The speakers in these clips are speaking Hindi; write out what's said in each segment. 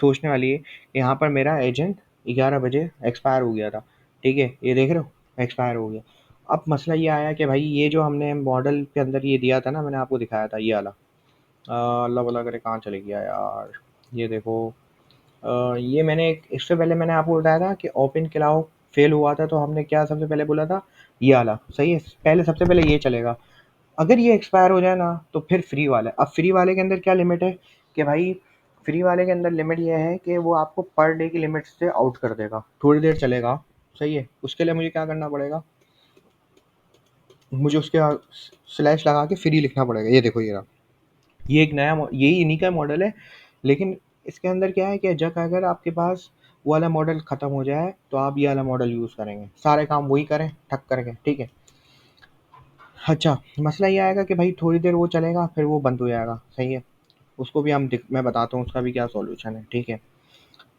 सोचने वाली है कि यहाँ पर मेरा एजेंट 11 बजे एक्सपायर हो गया था, ठीक है? ये देख रहे हो, एक्सपायर हो गया। अब मसला ये आया कि भाई ये जो हमने मॉडल के अंदर ये दिया था ना, मैंने आपको दिखाया था ये वाला, अल्लाह भला करे कहाँ चले गया यार, ये देखो, ये मैंने इससे पहले मैंने आपको बताया था कि ओपन क्लाउड फेल हुआ था, तो हमने क्या सबसे पहले बोला था, ये वाला सही है, पहले सबसे पहले ये चलेगा। अगर ये एक्सपायर हो जाए ना तो फिर फ्री वाला है। अब फ्री वाले के अंदर क्या लिमिट है कि भाई फ्री वाले के अंदर लिमिट ये है कि वो आपको पर डे की लिमिट से आउट कर देगा, थोड़ी देर चलेगा, सही है। उसके लिए मुझे क्या करना पड़ेगा, मुझे उसके स्लैश लगा के फ्री लिखना पड़ेगा। ये देखो, ये रहा, ये एक नया यही इन्हीं का मॉडल है, लेकिन इसके अंदर क्या है कि जब अगर आपके पास वो वाला मॉडल ख़त्म हो जाए तो आप ये वाला मॉडल यूज़ करेंगे, सारे काम वही करें ठक करके, ठीक है। अच्छा, मसला ये आएगा कि भाई थोड़ी देर वो चलेगा फिर वो बंद हो जाएगा, सही है। उसको भी मैं बताता हूँ उसका भी क्या सॉल्यूशन है, ठीक है।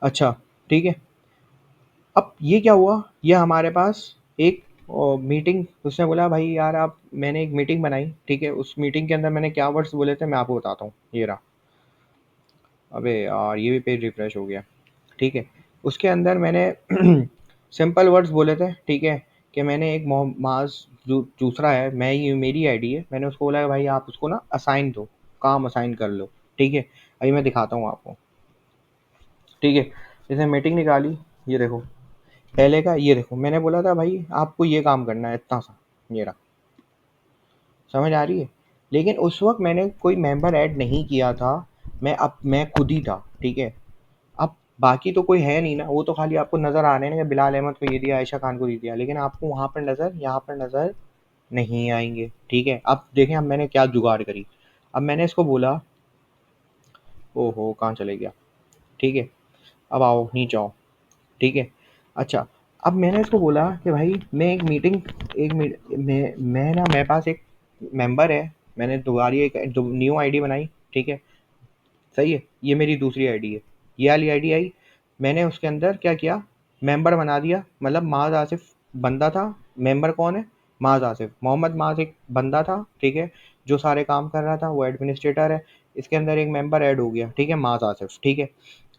अच्छा, ठीक है। अब ये क्या हुआ, ये हमारे पास एक मीटिंग, उसने बोला भाई यार आप, मैंने एक मीटिंग बनाई, ठीक है। उस मीटिंग के अंदर मैंने क्या वर्ड्स बोले थे मैं आपको बताता हूँ, ये रहा। अबे यार ये भी पेज रिफ्रेश हो गया, ठीक है। उसके अंदर मैंने सिंपल वर्ड्स बोले थे, ठीक है, कि मैंने एक मास जो दूसरा है, मैं ये मेरी आईडी है, मैंने उसको बोला कि भाई आप उसको ना असाइन दो, काम असाइन कर लो, ठीक है। अभी मैं दिखाता हूँ आपको, ठीक है। जैसे मीटिंग निकाली, ये देखो, पहले का ये देखो, मैंने बोला था भाई आपको ये काम करना है इतना सा, ये रहा, समझ आ रही है। लेकिन उस वक्त मैंने कोई मेंबर ऐड नहीं किया था, मैं खुद ही था, ठीक है। अब बाकी तो कोई है नहीं ना, वो तो खाली आपको नज़र आ रहे हैं ना कि बिलाल अहमद को ये दिया, आयशा खान को ये दिया, लेकिन आपको वहाँ पर नज़र, यहाँ पर नज़र नहीं आएंगे, ठीक है। अब देखें, अब मैंने क्या जुगाड़ करी। अब मैंने इसको बोला, ओहो कहाँ चले गया, ठीक है। अब आओ नीचे आओ, ठीक है। अच्छा, अब मैंने इसको बोला कि भाई मैं एक मीटिंग, मैं ना, मेरे पास एक मेंबर है, मैंने दोबारा एक न्यू आईडी बनाई, ठीक है, सही है। ये मेरी दूसरी आईडी है, ये वाली आईडी आई, मैंने उसके अंदर क्या किया, मेंबर बना दिया, मतलब माज आसिफ बंदा था, मेंबर कौन है, माज आसिफ, मोहम्मद माज एक बंदा था, ठीक है, जो सारे काम कर रहा था, वो एडमिनिस्ट्रेटर है। इसके अंदर एक मेंबर ऐड हो गया, ठीक है, माज आसिफ, ठीक है।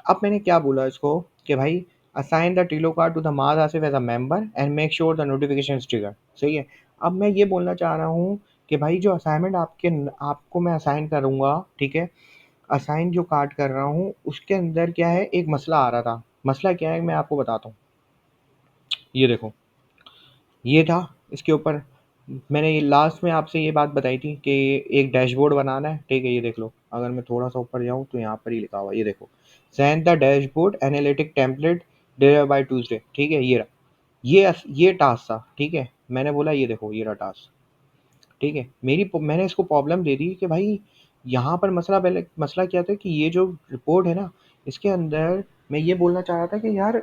अब मैंने क्या बोला इसको कि भाई assign the Trello card to the Maaz Asif as a member and make sure the notification trigger, सही है। अब मैं ये बोलना चाह रहा हूँ कि भाई जो असाइनमेंट आपको मैं असाइन करूँगा, ठीक है, असाइन जो कार्ड कर रहा हूँ उसके अंदर क्या है, एक मसला आ रहा था। मसला क्या है मैं आपको बताता हूँ, ये देखो, ये था, इसके ऊपर मैंने ये लास्ट में आपसे ये बात बताई थी कि एक डैशबोर्ड बनाना है, ठीक है। ये देख लो, अगर मैं थोड़ा सा ऊपर जाऊँ तो यहाँ पर ही लिखा हुआ है, ये देखो, send the dashboard analytic template deliver by Tuesday, ठीक है। ये रहा, ये टास्क था, ठीक है। मैंने बोला ये देखो, ये रहा टास्क, ठीक है। मैंने इसको प्रॉब्लम दे दी कि भाई यहाँ पर मसला, पहले मसला क्या था कि ये जो रिपोर्ट है ना, इसके अंदर मैं ये बोलना चाह रहा था कि यार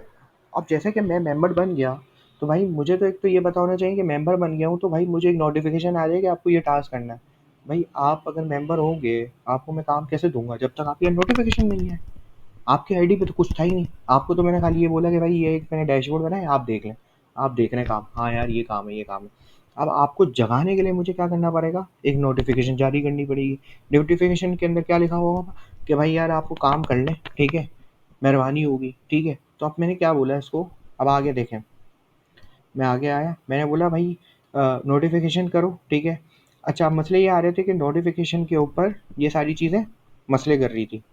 अब जैसे कि मैं मेंबर बन गया, तो भाई मुझे तो एक तो ये पता होना चाहिए कि मेंबर बन गया हूँ, तो भाई मुझे एक नोटिफिकेशन आ जाए कि आपको ये टास्क करना है। भाई आप अगर मेंबर होंगे, आपको मैं काम कैसे दूंगा जब तक आपकी नोटिफिकेशन नहीं है। आपकी आईडी पे तो कुछ था ही नहीं, आपको तो मैंने खाली ये बोला कि भाई ये एक मैंने डैशबोर्ड बनाया, आप देख लें, आप देख रहे हैं काम, हाँ यार ये काम है, ये काम है। अब आपको जगाने के लिए मुझे क्या करना पड़ेगा, एक नोटिफिकेशन जारी करनी पड़ेगी। नोटिफिकेशन के अंदर क्या लिखा हुआ होगा कि भाई यार आपको काम कर लें, ठीक है, मेहरबानी होगी, ठीक है। तो अब मैंने क्या बोला इसको, अब आगे देखें, मैं आगे आया, मैंने बोला भाई नोटिफिकेशन करो, ठीक है। अच्छा, अब मसले ये आ रहे थे कि नोटिफिकेशन के ऊपर ये सारी चीज़ें मसले कर रही थी,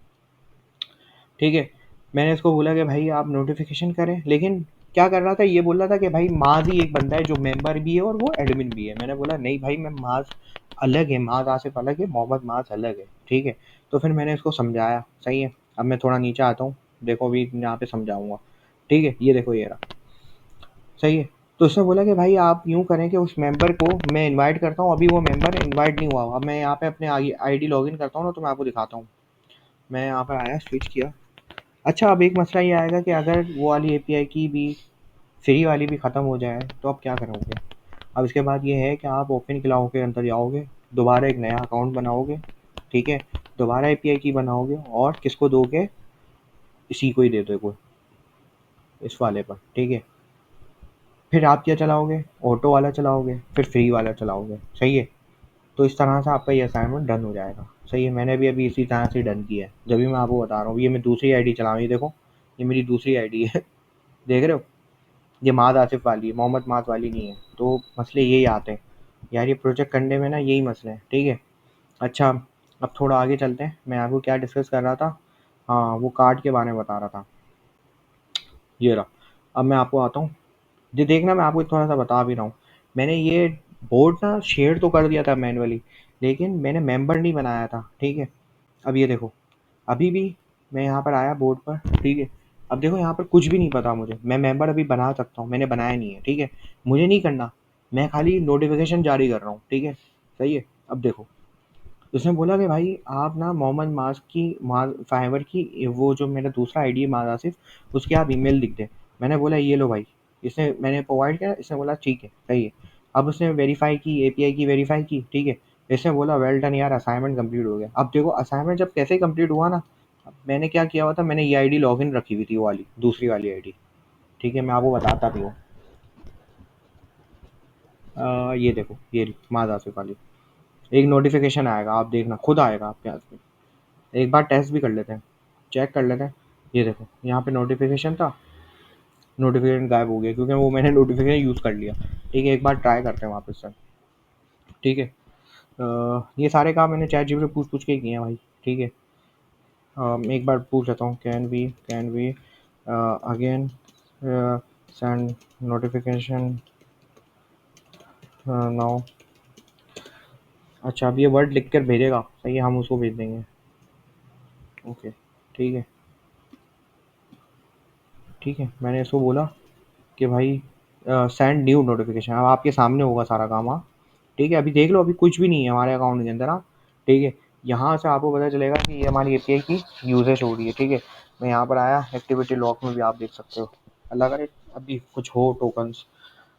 ठीक है। मैंने उसको बोला कि भाई आप नोटिफिकेशन करें, लेकिन क्या कर रहा था, ये बोल रहा था कि भाई माज ही एक बंदा है जो मेंबर भी है और वो एडमिन भी है। मैंने बोला नहीं भाई, मैं माज अलग है, माज आसिफ अलग है, मोहम्मद माज अलग है, ठीक है। तो फिर मैंने उसको समझाया, सही है। अब मैं थोड़ा नीचे आता हूँ, देखो अभी यहाँ पे समझाऊंगा, ठीक है। ये देखो, ये रहा, सही है। तो उसने बोला कि भाई आप यूँ करें कि उस मेंबर को मैं इनवाइट करता हूँ, अभी वो मेंबर इनवाइट नहीं हुआ। अब मैं यहाँ पे अपने आईडी लॉगिन करता हूँ ना, तो मैं आपको दिखाता हूँ। मैं यहाँ पर आया, स्विच किया। अच्छा, अब एक मसला ये आएगा कि अगर वो वाली एपीआई की भी, फ्री वाली भी ख़त्म हो जाए तो आप क्या करोगे। अब इसके बाद ये है कि आप ओपन क्लाउड के अंदर जाओगे, दोबारा एक नया अकाउंट बनाओगे, ठीक है, दोबारा एपीआई की बनाओगे और किसको दोगे, इसी को ही दे दोगे, इस वाले पर, ठीक है। फिर आप क्या चलाओगे, ऑटो वाला चलाओगे, फिर फ्री वाला चलाओगे, सही है। तो इस तरह से आपका ये असाइनमेंट डन हो जाएगा। सही है, मैंने भी अभी इसी तरह से डन किया है, जब भी मैं आपको बता रहा हूँ। ये मैं दूसरी आईडी चला रहा हूँ, ये देखो, ये मेरी दूसरी आईडी है। देख रहे हो, ये माद आसिफ वाली है, मोहम्मद माद वाली नहीं है। तो मसले यही आते हैं यार, ये प्रोजेक्ट करने में ना यही मसले हैं, ठीक है। अच्छा, अब थोड़ा आगे चलते हैं। मैं आपको क्या डिस्कस कर रहा था, हाँ, वो कार्ड के बारे में बता रहा था। ये रहा, अब मैं आपको आता हूँ। ये देखना, मैं आपको थोड़ा सा बता भी रहा हूँ। मैंने ये बोर्ड ना शेयर तो कर दिया था मैनुअली, लेकिन मैंने मेंबर नहीं बनाया था, ठीक है। अब ये देखो, अभी भी मैं यहाँ पर आया बोर्ड पर, ठीक है। अब देखो यहाँ पर कुछ भी नहीं पता मुझे, मैं मेंबर अभी बना सकता हूँ, मैंने बनाया नहीं है, ठीक है। मुझे नहीं करना, मैं खाली नोटिफिकेशन जारी कर रहा हूँ, ठीक है। सही है। अब देखो, उसने बोला कि भाई आप ना मोहम्मद मास की फाइवर की वो जो मेरा दूसरा आईडी है माज आसिफ, उसकी आप ईमेल लिख दें। मैंने बोला ये लो भाई, इसने मैंने प्रोवाइड किया, इसने बोला ठीक है, सही है। अब उसने वेरीफाई की, एपीआई की वेरीफाई की, ठीक है। इसने बोला वेल डन यार, असाइनमेंट कंप्लीट हो गया। अब देखो असाइनमेंट जब कैसे कंप्लीट हुआ ना, अब मैंने क्या किया हुआ था, मैंने ये आईडी लॉगिन रखी हुई थी, वो वाली दूसरी वाली आईडी, ठीक है। मैं आपको बताता भी हूँ। ये देखो, ये माज आसिफ वाली, एक नोटिफिकेशन आएगा, आप देखना खुद आएगा आपके हाथ में। एक बार टेस्ट भी कर लेते हैं, चेक कर लेते हैं। ये देखो यहाँ पे नोटिफिकेशन था, नोटिफिकेशन गायब हो गया क्योंकि वो मैंने नोटिफिकेशन यूज़ कर लिया, ठीक है। एक बार ट्राई करते हैं वापस से, ठीक है। ये सारे काम मैंने चैट जीपीटी पूछ पूछ के ही किए हैं भाई, ठीक है। एक बार पूछ लेता हूँ, can we again send notification now. अच्छा, अब ये वर्ड लिख कर भेजेगा, सही है, हम उसको भेज देंगे, ओके, ठीक है। ठीक है, मैंने इसको बोला कि भाई सेंड न्यू नोटिफिकेशन, अब आपके सामने होगा सारा काम, हाँ, ठीक है। अभी देख लो, अभी कुछ भी नहीं है हमारे अकाउंट के अंदर, हाँ, ठीक है। यहाँ से आपको पता चलेगा कि ये हमारी एपीआई की यूजेज हो रही है, ठीक है। मैं यहाँ पर आया, एक्टिविटी लॉग में भी आप देख सकते हो, अल्लाह करे अभी कुछ हो टोकन्स,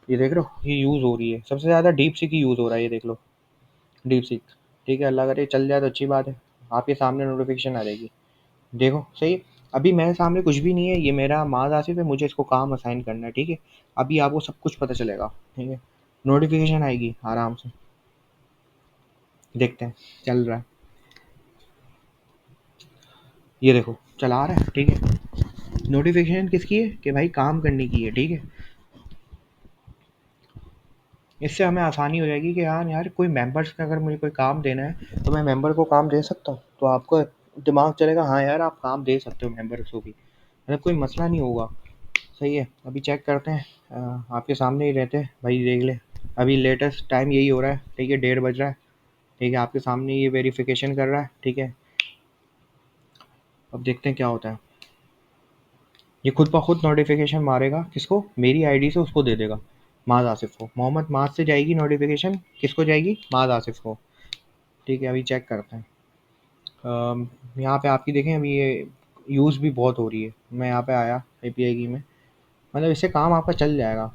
ये देख रहे हो, ये यूज़ हो रही है, सबसे ज़्यादा डीप सीक ही यूज़ हो रहा है, ये देख लो, डीप सीक, ठीक है। अल्लाह करे चल जाए तो अच्छी बात है, आपके सामने नोटिफिकेशन आ जाएगी, देखो, सही है। अभी मेरे सामने कुछ भी नहीं है, ये मेरा माज़ आसिफ है, मुझे इसको काम असाइन करना है, ठीक है। अभी आपको सब कुछ पता चलेगा, ठीक है। नोटिफिकेशन आएगी आराम से, देखते हैं, चल रहा है, ये देखो चला रहा है, ठीक है। नोटिफिकेशन किसकी है, कि भाई काम करने की है, ठीक है। इससे हमें आसानी हो जाएगी कि हाँ यार, कोई मेंबर्स का अगर मुझे कोई काम देना है तो मैं मेंबर को काम दे सकता हूँ, तो आपको दिमाग चलेगा, हाँ यार आप काम दे सकते हो मेंबर्स को भी, मतलब कोई मसला नहीं होगा। सही है, अभी चेक करते हैं। आपके सामने ही रहते हैं भाई, देख ले, अभी लेटेस्ट टाइम यही हो रहा है, ठीक है, 1:30 बज रहा है, ठीक है। आपके सामने ये वेरिफिकेशन कर रहा है, ठीक है। अब देखते हैं क्या होता है। ये खुद ब खुद नोटिफिकेशन मारेगा, किसको, मेरी आईडी से उसको दे देगा, माज आसिफ को, मोहम्मद माज से जाएगी नोटिफिकेशन, किसको जाएगी, माज आसिफ को, ठीक है। अभी चेक करते हैं। यहाँ पे आपकी देखें, अभी ये यूज़ भी बहुत हो रही है। मैं यहाँ पे आया एपीआई की में, मतलब इससे काम आपका चल जाएगा,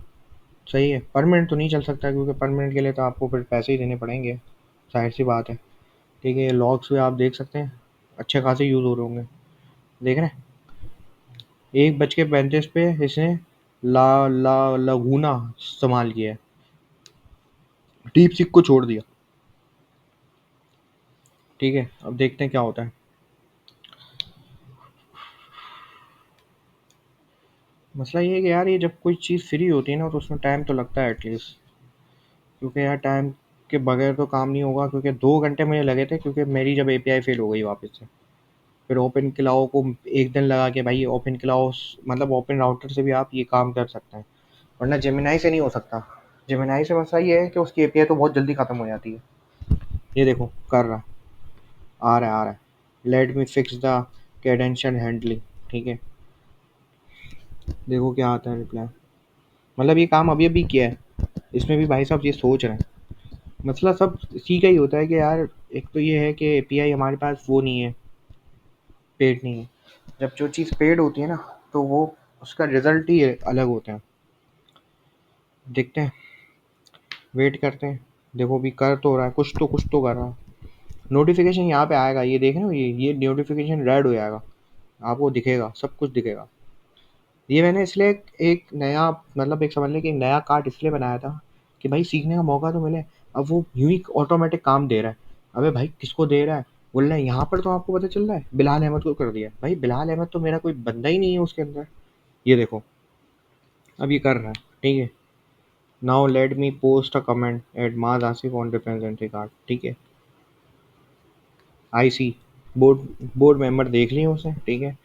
सही है। परमानेंट तो नहीं चल सकता, क्योंकि परमानेंट के लिए तो आपको फिर पैसे ही देने पड़ेंगे, ज़ाहिर सी बात है, ठीक है। ये लॉग्स भी आप देख सकते हैं, अच्छे खासे यूज़ हो रहे होंगे, देख रहे हैं। 1:35 पे इसने ला ला लगूना इस्तेमाल किया है, डीप सीक को छोड़ दिया, ठीक है। अब देखते हैं क्या होता है। मसला ये है कि यार, ये जब कोई चीज़ फ्री होती है ना, तो उसमें टाइम तो लगता है एटलीस्ट, क्योंकि यार टाइम के बगैर तो काम नहीं होगा। क्योंकि 2 घंटे मुझे लगे थे, क्योंकि मेरी जब एपीआई फेल हो गई वापस से, फिर ओपन क्लाउ को एक दिन लगा के, भाई ओपन क्लाउ मतलब ओपन राउटर से भी आप ये काम कर सकते हैं, वरना जेमिनाई से नहीं हो सकता। जेमिनाई से मसला ये है कि उसकी एपीआई तो बहुत जल्दी ख़त्म हो जाती है। ये देखो कर रहा है, आ रहा है, let me fix the credential handling, ठीक है। देखो क्या आता है रिप्लाई, मतलब ये काम अभी अभी किया है, इसमें भी भाई साहब ये सोच रहे हैं। मसला सब इसी का ही होता है कि यार, एक तो ये है कि एपीआई हमारे पास वो नहीं है, पेड नहीं है। जब जो चीज़ पेड होती है ना, तो वो उसका रिजल्ट ही अलग होता है। देखते हैं, वेट करते हैं। देखो अभी कर तो रहा है, कुछ तो कर रहा है। नोटिफिकेशन यहाँ पे आएगा, ये देख रहे हो, ये नोटिफिकेशन रेड हो जाएगा, आपको दिखेगा, सब कुछ दिखेगा। ये मैंने इसलिए एक नया, मतलब एक समझ लें कि एक नया कार्ड इसलिए बनाया था कि भाई सीखने का मौका तो मिले। अब वो यूं ही ऑटोमेटिक काम दे रहा है। अबे भाई किसको दे रहा है? बोल रहा है यहाँ पर तो आपको पता चल रहा है बिलाल अहमद को कर दिया। भाई बिलाल अहमद तो मेरा कोई बंदा ही नहीं है उसके अंदर। ये देखो अब ये कर रहा है, ठीक है। Now let me post a comment at Maaz Asif on representative card, ठीक है। I see board board member देख लिए उसे, ठीक है।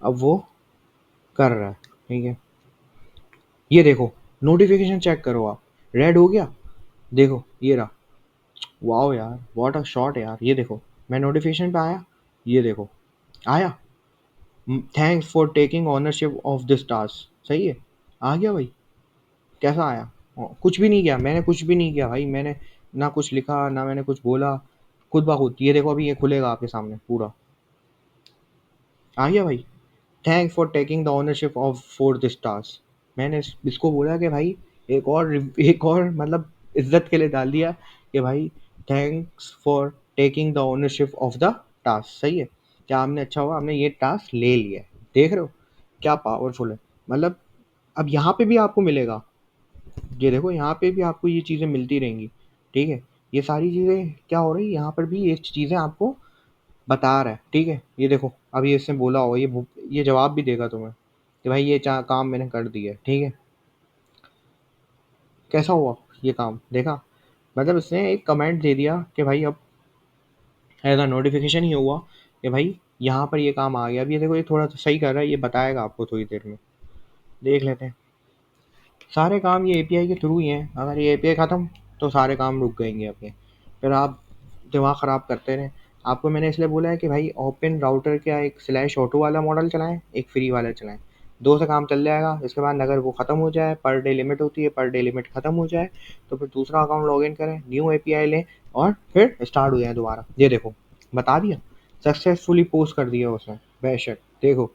अब वो कर रहा है, ठीक है। ये देखो नोटिफिकेशन चेक करो आप, रेड हो गया। देखो ये रहा। वाओ यार, व्हाट अ शॉट यार। ये देखो मैं नोटिफिकेशन पे आया, ये देखो आया, thanks for taking ownership of this task, सही है। आ गया भाई। कैसा आया? कुछ भी नहीं किया मैंने, कुछ भी नहीं किया भाई मैंने। ना कुछ लिखा ना मैंने कुछ बोला, खुद ब खुद। ये देखो अभी ये खुलेगा आपके सामने पूरा। आ गया भाई। Thanks for taking the ownership of for this task. मैंने इसको बोला कि भाई एक और मतलब इज्जत के लिए डाल दिया कि भाई thanks for taking the ownership of the task, सही है। क्या हमने अच्छा हुआ हमने ये टास्क ले लिया है। देख रहे हो क्या पावरफुल है। मतलब अब यहाँ पे भी आपको मिलेगा। ये देखो यहाँ पे भी आपको ये चीज़ें मिलती रहेंगी, ठीक है। ये सारी चीज़ें क्या हो रही है यहाँ पर भी, ये चीज़ें आपको बता रहा है, ठीक है। ये देखो अभी इसने बोला होगा, ये जवाब भी देगा तुम्हें कि भाई ये काम मैंने कर दिया है, ठीक है। कैसा हुआ ये काम, देखा। मतलब इसने एक कमेंट दे दिया कि भाई अब ऐसा नोटिफिकेशन ही हुआ कि भाई यहाँ पर ये काम आ गया। अब ये देखो ये थोड़ा सा सही कर रहा है, ये बताएगा आपको थोड़ी देर में, देख लेते हैं। सारे काम ये एपीआई के थ्रू ही हैं। अगर ये एपीआई ख़त्म तो सारे काम रुक जाएंगे अपने। फिर आप दिमाग ख़राब करते रहें। आपको मैंने इसलिए बोला है कि भाई ओपन राउटर का एक स्लैश ऑटो वाला मॉडल चलाएं, एक फ्री वाला चलाएं। दो से काम चल जाएगा। इसके बाद अगर वो ख़त्म हो जाए, पर डे लिमिट होती है, पर डे लिमिट ख़त्म हो जाए तो फिर दूसरा अकाउंट लॉगिन करें, न्यू एपीआई लें और फिर स्टार्ट हो जाए दोबारा। ये देखो बता दिया, सक्सेसफुली पोस्ट कर दिया उसने, बेशक। देखो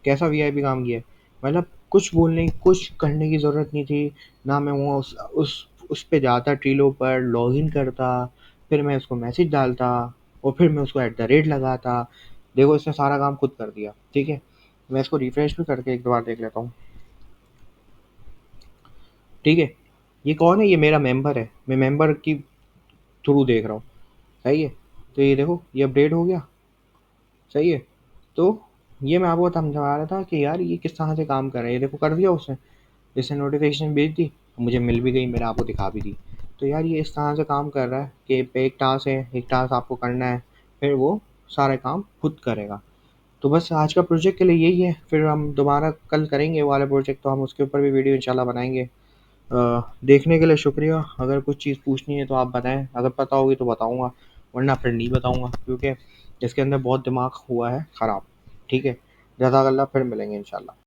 कैसा वीआईपी काम किया है। मतलब कुछ बोलने कुछ करने की ज़रूरत नहीं थी। ना मैं वो उस पे जाता ट्रीलो पर लॉगिन करता, फिर मैं उसको मैसेज डालता और फिर मैं उसको एट द रेट लगाता। देखो इसने सारा काम खुद कर दिया, ठीक है। मैं इसको रिफ्रेश भी करके एक दो बार देख लेता हूँ, ठीक है। ये कौन है? ये मेरा मेंबर है, मैं मेंबर की थ्रू देख रहा हूँ, सही है। तो ये देखो ये अपडेट हो गया, सही है। तो ये मैं आपको समझा रहा था कि यार ये किस तरह से काम कर रहा है। ये देखो कर दिया उसने, जिसने नोटिफिकेशन भेज दी, मुझे मिल भी गई, मैंने आपको दिखा भी दी। तो यार ये इस तरह से काम कर रहा है कि पे एक टास्क है, एक टास्क आपको करना है, फिर वो सारे काम खुद करेगा। तो बस आज का प्रोजेक्ट के लिए यही है। फिर हम दोबारा कल करेंगे वो वाला प्रोजेक्ट, तो हम उसके ऊपर भी वीडियो इंशाल्लाह बनाएंगे। देखने के लिए शुक्रिया। अगर कुछ चीज़ पूछनी है तो आप बताएं, अगर पता होगी तो बताऊंगा, वरना फिर नहीं बताऊंगा, क्योंकि इसके अंदर बहुत दिमाग हुआ है ख़राब, ठीक है। जज़ाकल्लाह, फिर मिलेंगे इंशाल्लाह।